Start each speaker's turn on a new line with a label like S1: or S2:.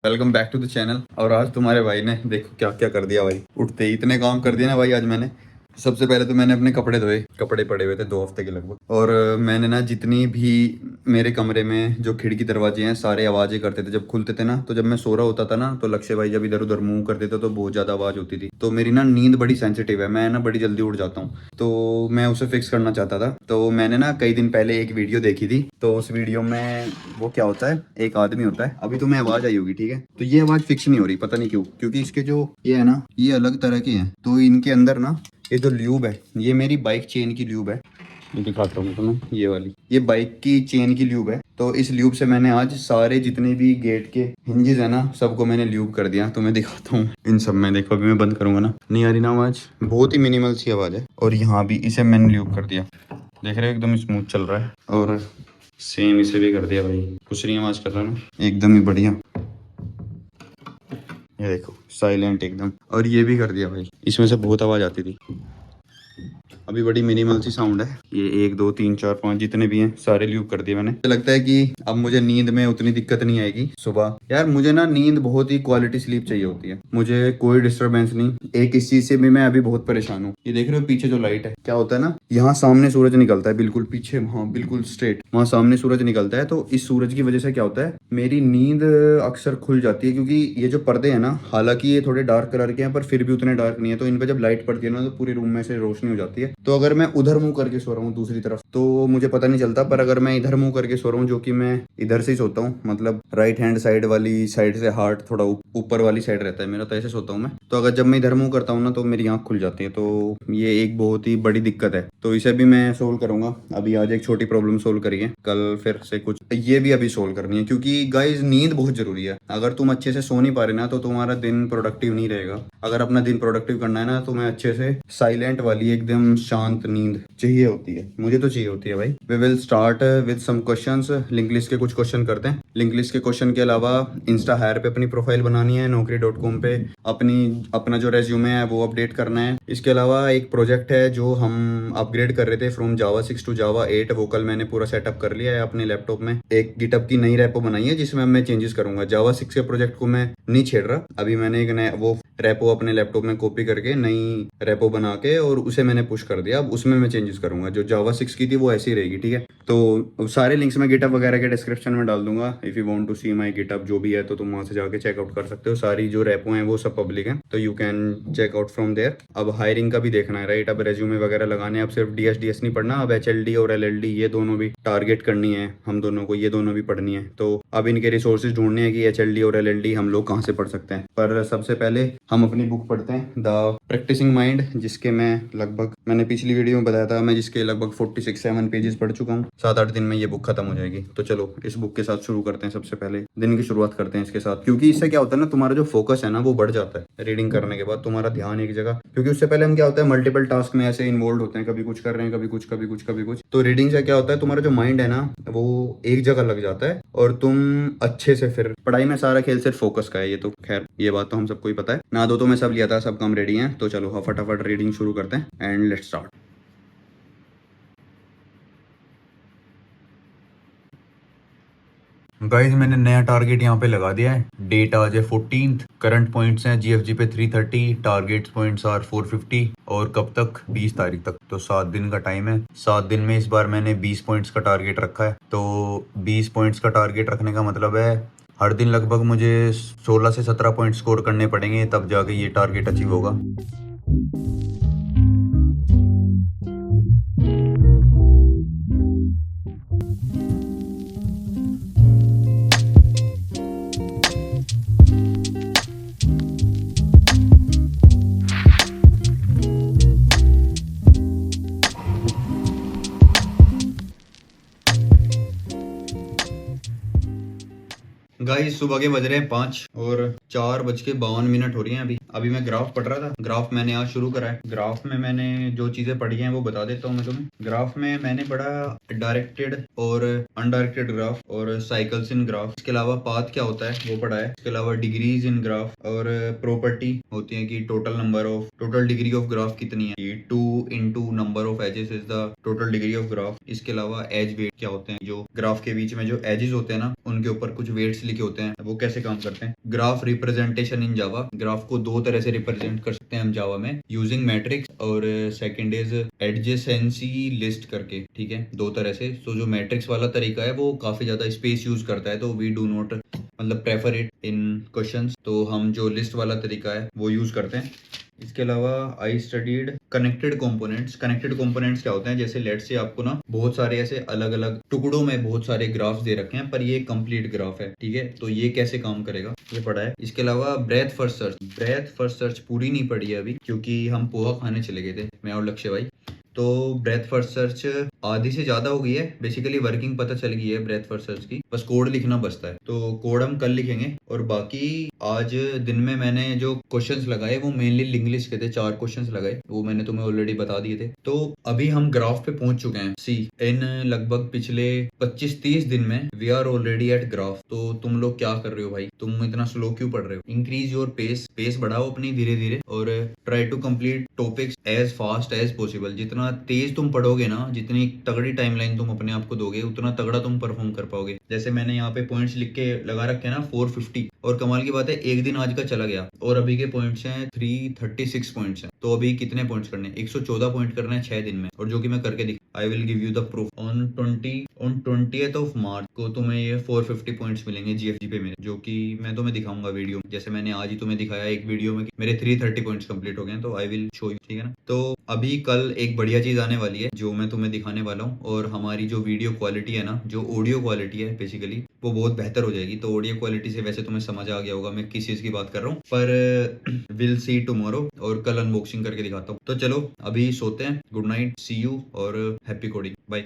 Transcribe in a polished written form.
S1: Welcome back to the channel. और आज तुम्हारे भाई ने देखो क्या क्या कर दिया भाई। उठते ही इतने काम कर दिए ना भाई आज मैंने। सबसे पहले तो मैंने अपने कपड़े धोए। कपड़े पड़े हुए थे 2 हफ्ते के लगभग। और मैंने ना जितनी भी मेरे कमरे में जो खिड़की दरवाजे हैं सारे आवाज़ें करते थे जब खुलते थे ना। तो जब मैं सो रहा होता था ना तो लक्ष्य भाई जब इधर उधर मूव करते थे तो बहुत ज़्यादा आवाज़ होती थी। तो मेरी ना नींद बड़ी सेंसिटिव है, मैं ना बड़ी जल्दी उठ जाता हूँ। तो मैं उसे फिक्स करना चाहता था। तो मैंने ना कई दिन पहले एक वीडियो देखी थी। तो उस वीडियो में वो क्या होता है, एक आदमी होता है। अभी तुम्हें आवाज़ आई होगी, ठीक है। तो ये आवाज़ फिक्स नहीं हो रही, पता नहीं क्यों, क्योंकि इसके जो ये है ना ये अलग तरह के हैं। तो इनके अंदर ना ये जो ल्यूब है, ये मेरी बाइक चेन की ल्यूब है। ये दिखाता हूँ तुम्हें, ये वाली ये बाइक की चेन की ल्यूब है। तो इस ल्यूब से मैंने आज सारे जितने भी गेट के हिंजेस है ना सबको मैंने ल्यूब कर दिया। तो मैं दिखाता हूँ इन सब में। देखो अभी मैं बंद करूंगा ना, नहीं आ रही ना आवाज़, बहुत ही मिनिमल सी आवाज़ है। और यहाँ भी इसे मैंने ल्यूब कर दिया, देख रहे हो एकदम स्मूथ चल रहा है। और सेम इसे भी कर दिया भाई, कुछ नहीं आवाज़ कर रहा ना, एकदम ही बढ़िया। ये देखो साइलेंट एकदम। और ये भी कर दिया भाई, इसमें से बहुत आवाज़ आती थी, अभी बड़ी मिनिमल सी साउंड है। ये 1 2 3 4 5 जितने भी हैं सारे ल्यूब कर दिए मैंने। मुझे लगता है कि अब मुझे नींद में उतनी दिक्कत नहीं आएगी सुबह। यार मुझे ना नींद बहुत ही क्वालिटी स्लीप चाहिए होती है, मुझे कोई डिस्टरबेंस नहीं। एक इस चीज से भी मैं अभी बहुत परेशान हूँ। ये देख रहे हो पीछे जो लाइट है, क्या होता है ना, यहाँ सामने सूरज निकलता है, बिल्कुल पीछे वहाँ बिल्कुल स्ट्रेट वहाँ सामने सूरज निकलता है। तो इस सूरज की वजह से क्या होता है, मेरी नींद अक्सर खुल जाती है। क्योंकि ये जो पर्दे हैं ना, हालांकि ये थोड़े डार्क कलर के हैं पर फिर भी उतने डार्क नहीं है। तो इन पे जब लाइट पड़ती है ना तो पूरे रूम में से रोशनी हो जाती है। तो अगर मैं उधर मुंह करके सो रहा हूँ दूसरी तरफ तो मुझे पता नहीं चलता। पर अगर मैं इधर मुंह करके सो रहा हूँ, जो कि मैं इधर से ही सोता हूँ, मतलब राइट हैंड साइड वाली साइड से हार्ट थोड़ा ऊपर वाली साइड रहता है मेरा, तो ऐसे सोता हूँ मैं। तो अगर जब मैं इधर मुंह करता हूँ ना तो मेरी आंख खुल जाती है। तो ये एक बहुत ही बड़ी दिक्कत है। तो इसे भी मैं सोल्व करूंगा। अभी आज एक छोटी प्रॉब्लम सोल्व करी है, कल फिर से कुछ ये भी अभी सोल्व करनी है। क्योंकि गाइज नींद बहुत जरूरी है। अगर तुम अच्छे से सो नहीं पा रहे ना तो तुम्हारा दिन प्रोडक्टिव नहीं रहेगा। अगर अपना दिन प्रोडक्टिव करना है ना तो मैं अच्छे से साइलेंट वाली एकदम शांत नींद चाहिए होती है, मुझे तो चाहिए होती है भाई। We will start with some questions. Link list के कुछ क्वेश्चन करते हैं। लिंक लिस्ट के क्वेश्चन के अलावा इंस्टा हायर पे अपनी प्रोफाइल बनानी है, naukri.com पे अपना जो रेज्यूमे है वो अपडेट करना है। इसके अलावा एक प्रोजेक्ट है जो हम अपग्रेड कर रहे थे फ्रॉम जावा 6 टू जावा 8, वो कल मैंने पूरा सेटअप कर लिया है अपने लैपटॉप में। एक गिटअप की नई रेपो बनाई है जिसमें मैं चेंजेस करूंगा। जावा 6 के प्रोजेक्ट को मैं नहीं छेड़ रहा, अभी मैंने एक नया वो रेपो अपने लैपटॉप में कॉपी करके नई रेपो बना के और उसे मैंने पुश कर दिया। अब उसमें मैं चेंजेस करूंगा, जो जावा 6 की थी वो ऐसी रहेगी, ठीक है। तो सारे लिंक्स मैं गिटअप वगैरह के डिस्क्रिप्शन में डाल दूंगा। If you want to see my GitHub जो भी है तो तुम वहां से जाके चेकआउट कर सकते हो। सारी जो रेपो हैं वो सब पब्लिक है, तो you can check out from there. अब हायरिंग का भी देखना है, राइट। अब रेज्यूमे वगैरह लगाने, अब सिर्फ डीएस नहीं पढ़ना, अब एचएलडी और एलएलडी ये दोनों भी टारगेट करनी है हम दोनों को, ये दोनों भी पढ़नी है। तो अब इनके रिसोर्सेज ढूंढने हैं कि एचएलडी और एलएलडी हम लोग कहाँ से पढ़ सकते हैं। पर सबसे पहले हम अपनी बुक पढ़ते हैं, द प्रैक्टिसिंग माइंड, जिसके मैं लगभग मैंने पिछली वीडियो में बताया था, मैं जिसके लगभग 46-7 पेजेस पढ़ चुका हूँ। 7-8 दिन में ये बुक खत्म हो जाएगी। तो चलो इस बुक के साथ शुरू करते हैं। सबसे पहले दिन की शुरुआत करते हैं इसके साथ, क्योंकि इससे क्या होता है ना, तुम्हारा जो फोकस है ना वो बढ़ जाता है रीडिंग करने के बाद। तुम्हारा ध्यान एक जगह, क्योंकि उससे पहले हम क्या होता है मल्टीपल टास्क में ऐसे इन्वॉल्व होते हैं, कभी कुछ कर रहे हैं, कभी कुछ कभी कुछ कभी कुछ। तो रीडिंग से क्या होता है, तुम्हारा जो माइंड है ना वो एक जगह लग जाता है और तुम अच्छे से फिर पढ़ाई में, सारा खेल सिर्फ फोकस का है। ये तो खैर ये बात तो हम सबको ही पता है। ना दो तो मैं सब लिया था, सब काम रेडी है। तो चलो फटाफट रीडिंग शुरू करते हैं एंड लेट्स स्टार्ट। गाइस मैंने नया टारगेट यहाँ पे लगा दिया है। डेट आज है 14th, करंट पॉइंट्स हैं जीएफजी पे 330, टारगेट पॉइंट्स आर 450 और कब तक, 20 तारीख तक। तो 7 दिन का टाइम है। 7 दिन में इस बार मैंने 20 पॉइंट्स का टारगेट रखा है। तो 20 पॉइंट्स का टारगेट रखने का मतलब है हर दिन लगभग मुझे 16 से 17 पॉइंट स्कोर करने पड़ेंगे, तब जाके ये टारगेट अचीव होगा। गाइस सुबह के बज रहे हैं 5 और 4:52 हो रही हैं। अभी मैं ग्राफ पढ़ रहा था। ग्राफ मैंने आज शुरू करा है। ग्राफ में मैंने जो चीजें पढ़ी हैं वो बता देता हूँ मैं तुम्हें। ग्राफ में मैंने पढ़ा डायरेक्टेड और अनडायरेक्टेड ग्राफ और साइकिल्स इन ग्राफ। इसके अलावा पाथ क्या होता है वो पढ़ा है। इसके अलावा डिग्रीज इन ग्राफ और प्रॉपर्टी होती है कि टोटल डिग्री ऑफ ग्राफ कितनी है। 2 into number of edges is the total degree of graph. इसके अलावा एज वेट क्या होते हैं, जो ग्राफ के बीच में जो एजेस होते हैं ना उनके ऊपर कुछ वेट्स लिखे होते हैं वो कैसे काम करते हैं। Graph representation in Java, graph को दो तरह से रिप्रेजेंट कर सकते हैं हम जावा में, यूजिंग मैट्रिक्स और सेकंड इज एडजेसेंसी लिस्ट करके, ठीक है, दो तरह से। तो जो मैट्रिक्स वाला तरीका है वो काफी ज्यादा स्पेस यूज करता है, तो वी डू नॉट मतलब प्रेफर इट इन क्वेश्चंस, तो हम जो लिस्ट वाला तरीका है वो यूज करते हैं। इसके अलावा I studied connected components. Connected components क्या होते हैं, जैसे लेट्स से आपको ना बहुत सारे ऐसे अलग अलग टुकड़ों में बहुत सारे ग्राफ्स दे रखे हैं पर ये कंप्लीट ग्राफ है, ठीक है, तो ये कैसे काम करेगा ये पढ़ा है। इसके अलावा breath first search, breath first search पूरी नहीं पड़ी है अभी क्योंकि हम पोहा खाने चले गए थे मैं और लक्ष्य भाई, तो ब्रेथ फर्स्ट सर्च आधी से ज्यादा हो गई है, बेसिकली वर्किंग पता चल गई है ब्रेथ फर्स्ट सर्च की, बस कोड लिखना बचता है, तो कोड हम कल लिखेंगे। और बाकी आज दिन में मैंने जो क्वेश्चंस लगाए वो मेनली लिंग्लिश के थे, 4 क्वेश्चंस लगाए, वो मैंने तुम्हें ऑलरेडी बता दिए थे। तो अभी हम ग्राफ पे पहुंच चुके हैं, सी इन लगभग पिछले 25-30 दिन में we are already at graph. तो तुम लोग क्या कर रहे हो भाई, तुम इतना स्लो क्यों पढ़ रहे हो, इंक्रीज योर पेस, पेस बढ़ाओ अपनी धीरे धीरे, और try to complete topics as fast as possible. जितना तेज तुम पढ़ोगे ना, जितनी तगड़ी टाइमलाइन तुम अपने आप को दोगे, उतना तगड़ा तुम परफॉर्म कर पाओगे। जैसे मैंने यहाँ पे पॉइंट्स लिख के लगा रखे हैं ना 450, और कमाल की बात है एक दिन आज का चला गया और अभी के पॉइंट्स हैं 336 पॉइंट्स हैं। तो अभी कितने पॉइंट्स करने हैं, 114 पॉइंट करने हैं 6 दिन में, और जो कि मैं करके दिखा। I will give you the proof on 20th of March को तुम्हें ये 450 पॉइंट्स मिलेंगे जीएफजी पे मेरे, जो कि मैं तुम्हें दिखाऊंगा वीडियो, जैसे मैंने आज ही तुम्हें दिखाया एक वीडियो में कि मेरे 330 पॉइंट्स कंप्लीट हो गए हैं, तो आई विल शो यू, ठीक है ना। तो अभी कल एक बढ़िया चीज आने वाली है जो मैं तुम्हें दिखाने वाला हूँ, और हमारी जो वीडियो क्वालिटी है ना, जो ऑडियो क्वालिटी है बेसिकली, वो बहुत बेहतर हो जाएगी। तो ऑडियो क्वालिटी से वैसे तुम्हें समझ आ गया होगा मैं किस चीज की बात कर रहा हूँ, पर विल सी टुमारो, और कल अनबॉक्सिंग करके दिखाता हूँ। तो चलो अभी सोते हैं, गुड नाइट, सी यू और हैप्पी कोडिंग, बाय।